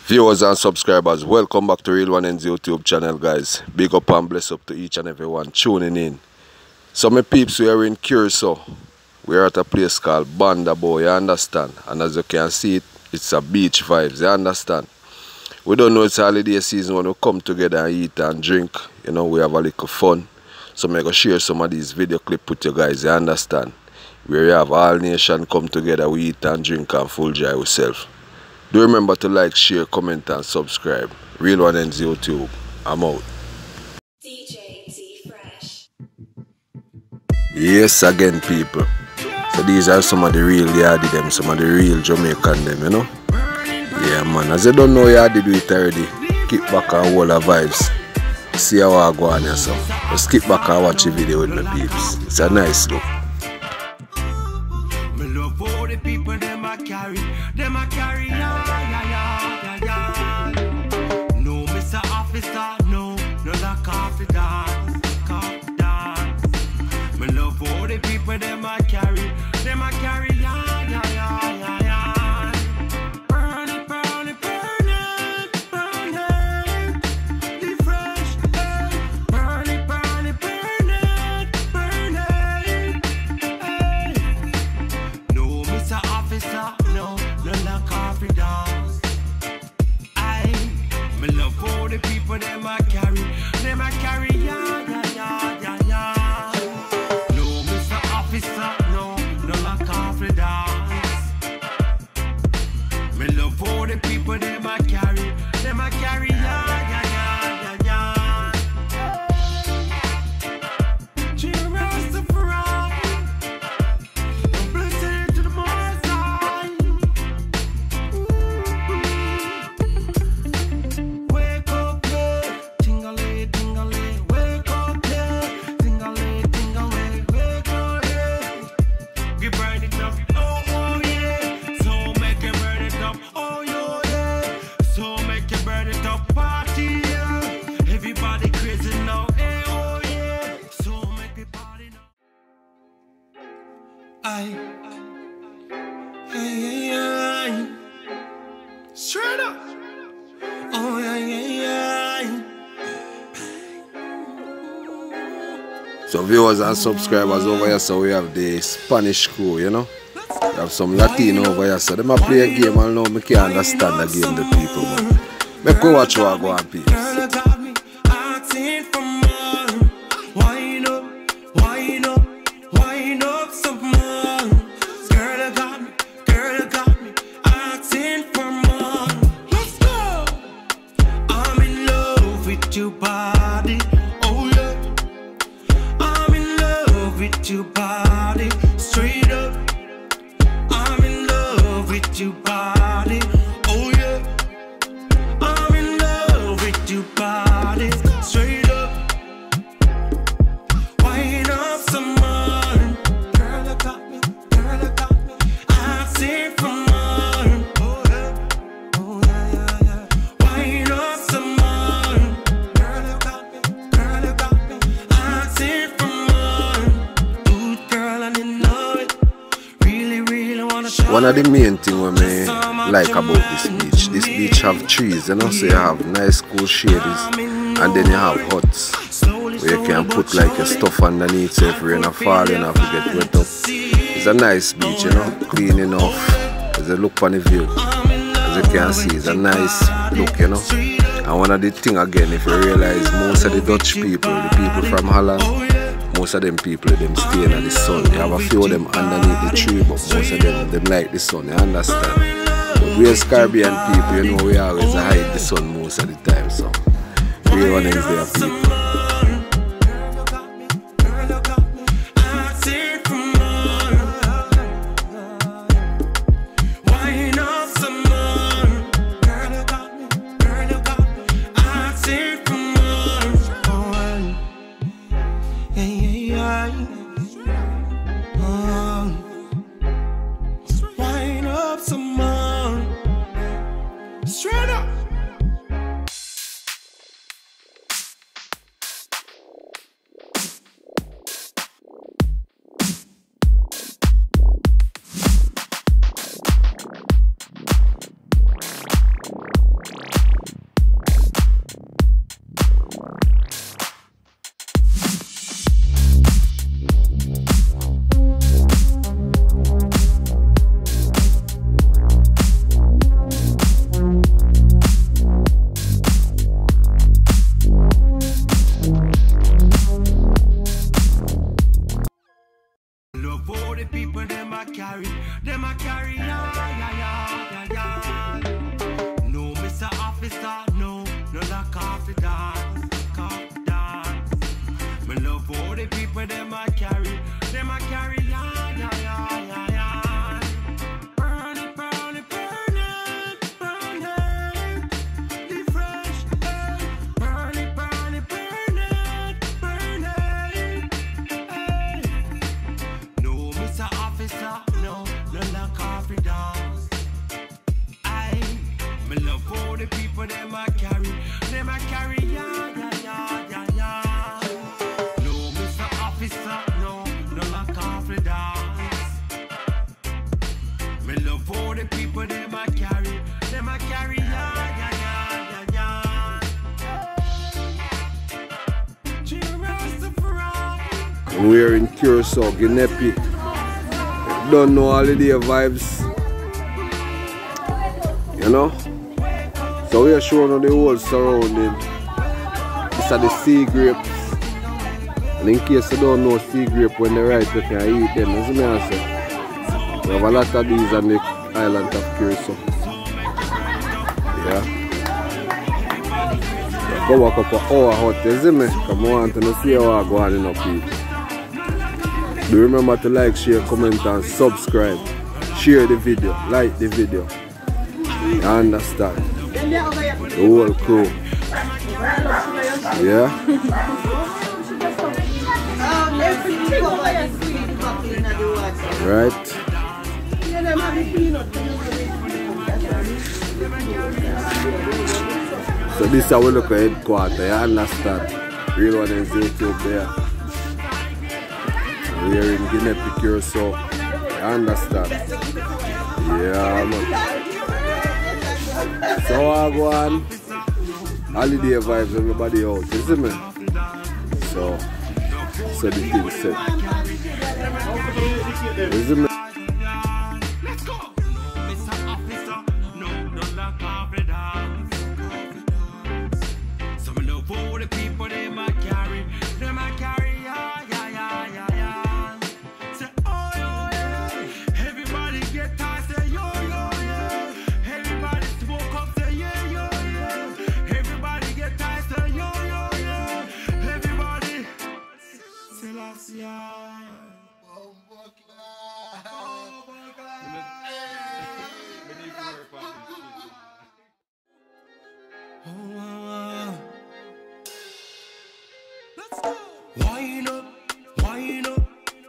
Viewers and subscribers, welcome back to Real One N's YouTube channel, guys. Big up and bless up to each and everyone tuning in. So my peeps, we are in Curacao. We are at a place called Bandabo, you understand? And as you can see, it's a beach vibes, you understand? We don't know it's holiday season when we come together and eat and drink. You know, we have a little fun. So I'm going to share some of these video clips with you guys, you understand? Where you have all nation come together, we eat and drink and full joy ourselves. Do remember to like, share, comment and subscribe. Real One N's YouTube. I'm out. DJ Z Fresh. Yes again, people. So these are some of the real yardie them, some of the real Jamaican them, you know. Yeah man, as you don't know yardie do it already. Kick back and hold the vibes. See how I go on here, so just kick back and watch the video with my peeps. It's a nice look. For the people, them a carry, yeah. No, Mr. Officer, no like confidence. My love for the people, them a carry, yeah. Burn it, the fresh air. Burn it, Mr. Officer, no like confidence. My love for the people, them a carry, yeah. No, Mr. Officer, no like confidence. My love for the people, them a carry, yeah. Cheers to Ferrari. Straight up. Oh yeah. So viewers and subscribers over here, so we have the Spanish crew, you know. We have some Latino over here, so they might play a game and now I can't understand the game, the people. But make go watch what I go on, peeps. Your body, oh yeah. I'm in love with your body, straight up. I'm in love with your body, oh yeah. I'm in love with your body, straight up. Wind up some more, girl, you got me, I've seen from more, oh yeah. Wind up some more. One of the main things what me like about this beach have trees, you know, so you have nice cool shades, and then you have huts where you can put like your stuff underneath, so if rain fall you have to get wet up. It's a nice beach, you know, clean enough. As you look on the view, as you can see, it's a nice look, you know. And one of the things again, if you realize, most of the Dutch people, the people from Holland, most of them people, them stay in the sun. You have a few of them underneath the tree, but most of them like the sun, you understand? But we as Caribbean people, you know, we always hide the sun most of the time, so Real One N's there, people. Wind up some more, straight up. for the people them a carry, yeah, yeah, yeah, yeah, yeah. No, Mr. Officer, no lock off the doors. Me love for the people them a carry, yeah, yeah, yeah, yeah, yeah. We're in Curacao, Guinea. Don't know holiday vibes, you know. So we are showing you the whole surrounding. These are the sea grapes. And in case you don't know sea grape, when they ripe, you can eat them. As I say, we have a lot of these on the island of Curacao. Yeah. Go walk up our hut, you see me? Come on, to see how I go on in people. Do remember to like, share, comment and subscribe. Share the video, like the video. You understand? The whole crew. Yeah? Right? So this is how we look at headquarters, you understand? Real one is YouTube there. We are in Guinea, Curacao. You understand? Yeah, man. So I go on. Holiday vibes, everybody out. You see me? So the thing set. You see me?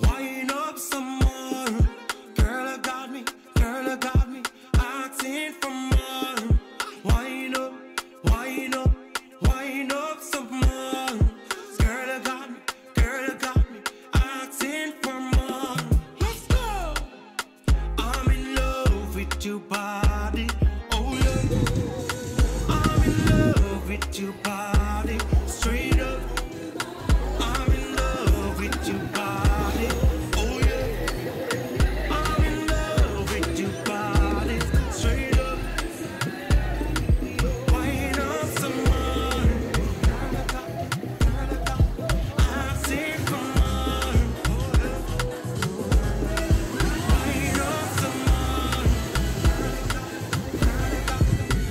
Wine up some more. Girl, I got me, asking for more. Wine up some more. Girl, I got me, asking for more. Let's go. I'm in love with your body, oh yeah. I'm in love with your body, straight up. I'm in love with your body, oh yeah. I'm in love with your body, straight up. Wine up some more. I say for more. Wine up some more.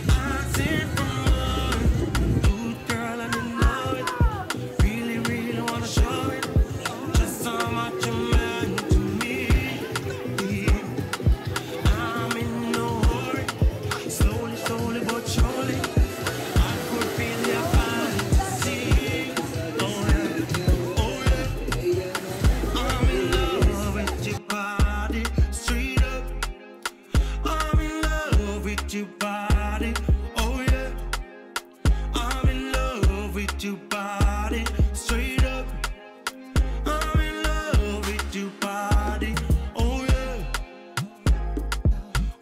I say for more. Good girl, and you know it. Really wanna show it. Just how much you meant to me. I'm in no hurry. Slowly but surely, I could feel your fantasy. Oh yeah. I'm in love with your body, straight up. I'm in love with your body, oh yeah. I'm in love with your body, straight up. I'm in love with your body, oh yeah.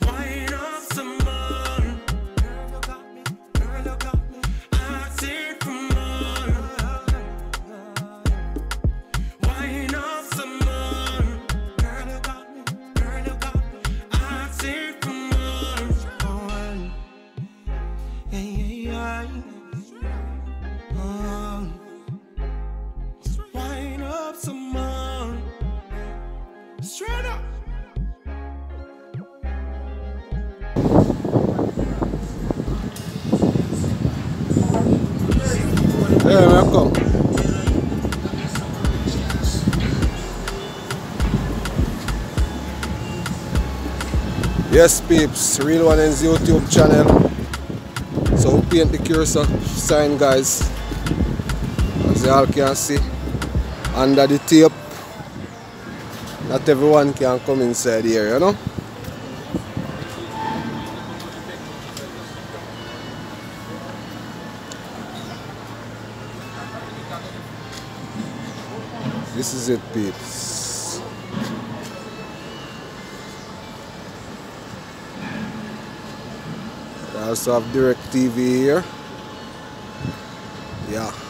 Wine up some more. Girl, you got me, I said for more. Wine up some more. Girl, you got me, I said for more. Oh, yeah. Wine up some more. Straight up. Hey, welcome. Yes, peeps, Real One N's YouTube channel. So we paint the Curacao sign, guys. As you all can see, under the tape. Not everyone can come inside here, you know. This is it, peeps. I also have direct TV here. Yeah.